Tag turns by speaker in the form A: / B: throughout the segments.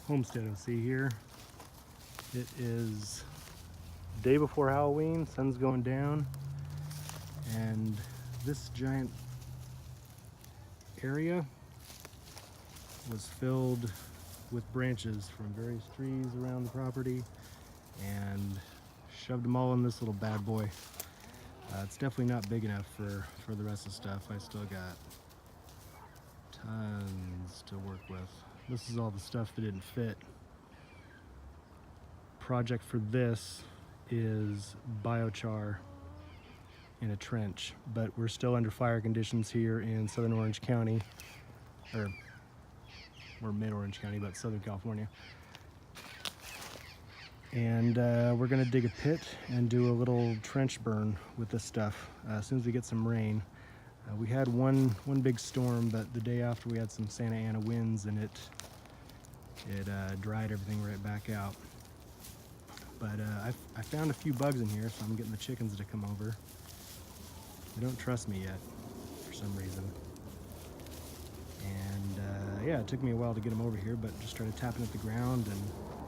A: homestead you'll see here. It is day before Halloween, sun's going down, and this giant area was filled with branches from various trees around the property and shoved them all in this little bad boy. It's definitely not big enough for the rest of the stuff. I still got tons to work with. This is all the stuff that didn't fit. Project for this is biochar in a trench, but we're still under fire conditions here in Southern Orange County, or we're mid-Orange County, but Southern California. And we're gonna dig a pit and do a little trench burn with this stuff as soon as we get some rain. We had one big storm, but the day after we had some Santa Ana winds, and it dried everything right back out. But I found a few bugs in here, so I'm getting the chickens to come over. They don't trust me yet for some reason. And yeah, it took me a while to get them over here, but just started tapping at the ground and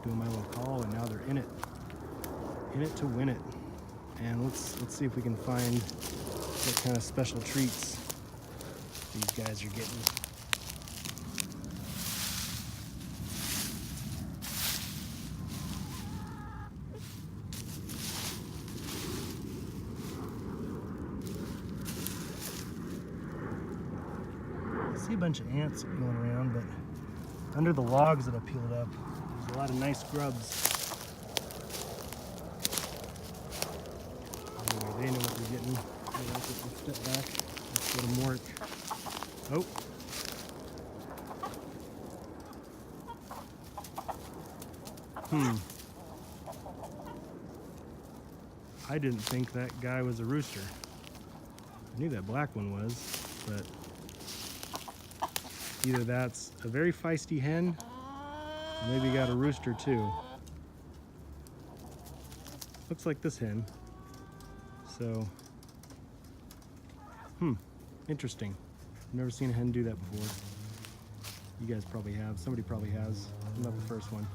A: doing my little call, and now they're in it to win it. And let's see if we can find what kind of special treats these guys are getting. I see a bunch of ants going around, but under the logs that I peeled up, there's a lot of nice grubs. Anyway, they know what they're getting. Let's step back. Let's go to Mort. Oh. I didn't think that guy was a rooster. I knew that black one was, but either that's a very feisty hen, or maybe got a rooster too. Looks like this hen. So, interesting. I've never seen a hen do that before. You guys probably have. Somebody probably has. I'm not the first one.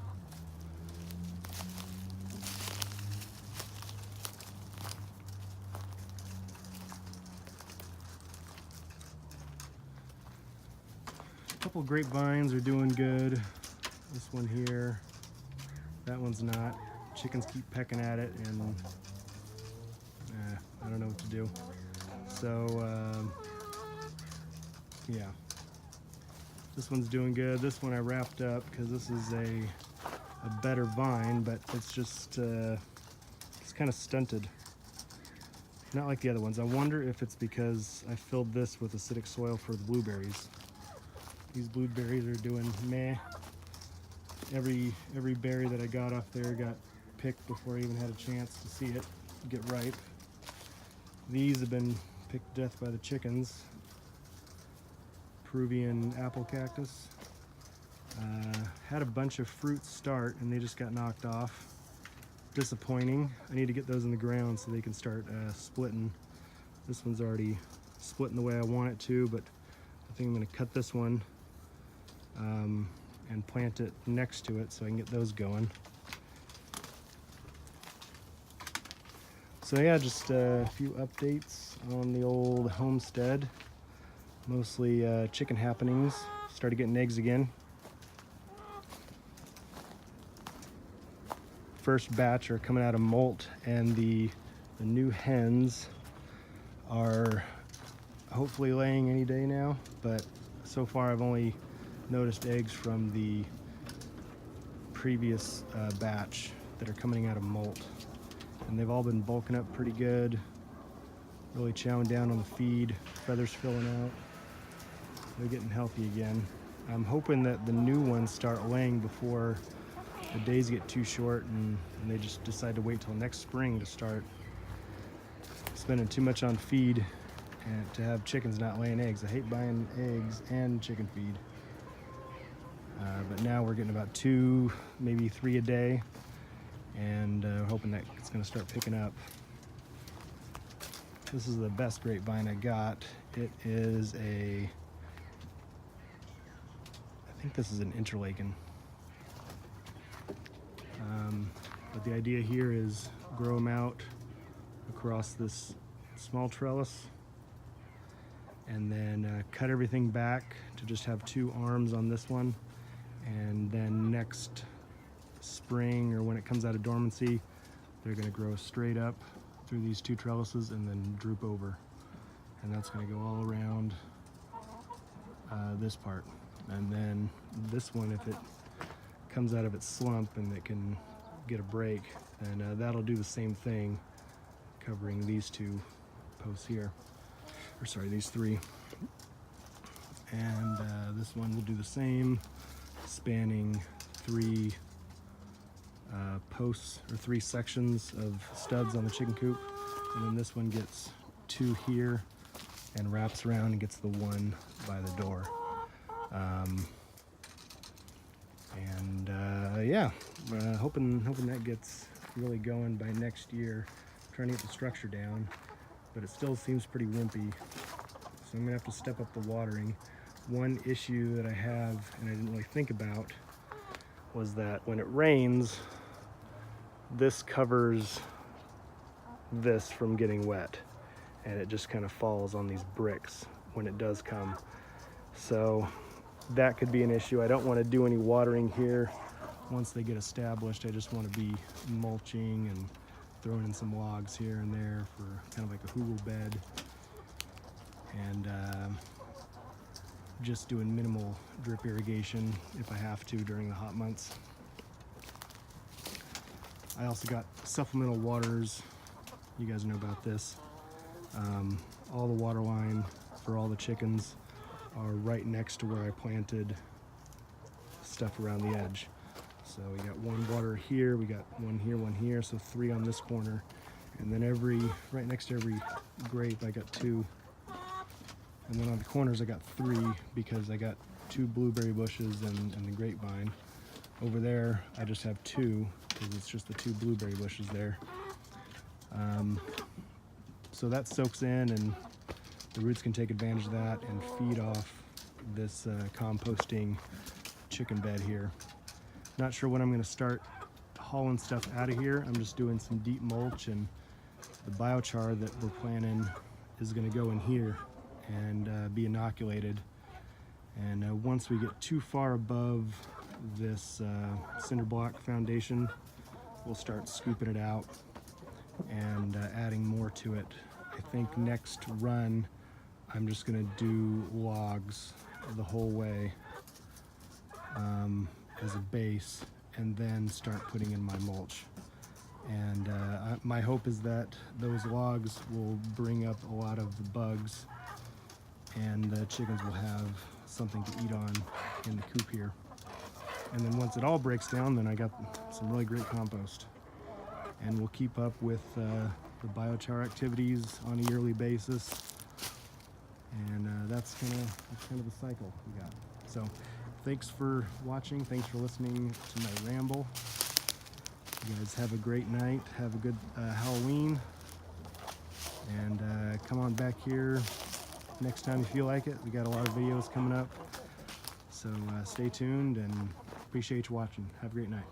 A: A couple grapevines are doing good. This one here, that one's not. Chickens keep pecking at it, and I don't know what to do. So yeah, this one's doing good. This one I wrapped up because this is a better vine, but it's just it's kind of stunted, not like the other ones. I wonder if it's because I filled this with acidic soil for the blueberries. These blueberries are doing meh. Every berry that I got off there got picked before I even had a chance to see it get ripe. These have been picked to death by the chickens. Peruvian apple cactus. Had a bunch of fruits start and they just got knocked off. Disappointing. I need to get those in the ground so they can start splitting. This one's already splitting the way I want it to, but I think I'm going to cut this one and plant it next to it so I can get those going. So yeah, just a few updates on the old homestead. Mostly chicken happenings. Started getting eggs again. First batch are coming out of molt, and the new hens are hopefully laying any day now, but so far I've only noticed eggs from the previous batch that are coming out of molt, and they've all been bulking up pretty good, really chowing down on the feed, feathers filling out. They're getting healthy again. I'm hoping that the new ones start laying before the days get too short and they just decide to wait till next spring to start spending too much on feed and to have chickens not laying eggs. I hate buying eggs and chicken feed. But now we're getting about 2, maybe 3 a day, and hoping that it's going to start picking up. This is the best grapevine I got. It is I think this is an interlaken. But the idea here is grow them out across this small trellis, and then cut everything back to just have 2 arms on this one, and then next spring or when it comes out of dormancy, they're going to grow straight up through these 2 trellises and then droop over, and that's going to go all around this part. And then this one, if it comes out of its slump and it can get a break, then that'll do the same thing, covering these 2 posts here, or sorry, these 3. And this one will do the same, spanning 3 posts or 3 sections of studs on the chicken coop. And then this one gets 2 here and wraps around and gets the 1 by the door. Yeah, hoping that gets really going by next year. Trying to get the structure down, but it still seems pretty wimpy, so I'm gonna have to step up the watering. One issue that I have, and I didn't really think about, was that when it rains, this covers this from getting wet, and it just kind of falls on these bricks when it does come. So that could be an issue. I don't want to do any watering here once they get established. I just want to be mulching and throwing in some logs here and there for kind of like a hugel bed, and just doing minimal drip irrigation if I have to during the hot months. I also got supplemental waters. You guys know about this. All the water line for all the chickens are right next to where I planted stuff around the edge. So we got 1 water here, we got 1 here, so 3 on this corner. And then right next to every grape, I got 2. And then on the corners, I got 3 because I got 2 blueberry bushes and the grapevine. Over there, I just have 2 because it's just the 2 blueberry bushes there. So that soaks in, and the roots can take advantage of that and feed off this composting chicken bed here. Not sure when I'm going to start hauling stuff out of here. I'm just doing some deep mulch, and the biochar that we're planting is going to go in here and be inoculated. And once we get too far above this cinder block foundation, we'll start scooping it out and adding more to it. I think next run I'm just going to do logs the whole way as a base, and then start putting in my mulch. And my hope is that those logs will bring up a lot of the bugs, and the chickens will have something to eat on in the coop here. And then once it all breaks down, then I got some really great compost. And we'll keep up with the biochar activities on a yearly basis. And that's kind of the cycle we got. So thanks for watching. Thanks for listening to my ramble. You guys have a great night. Have a good Halloween. And come on back here next time you feel like it. We got a lot of videos coming up. So stay tuned, and appreciate you watching. Have a great night.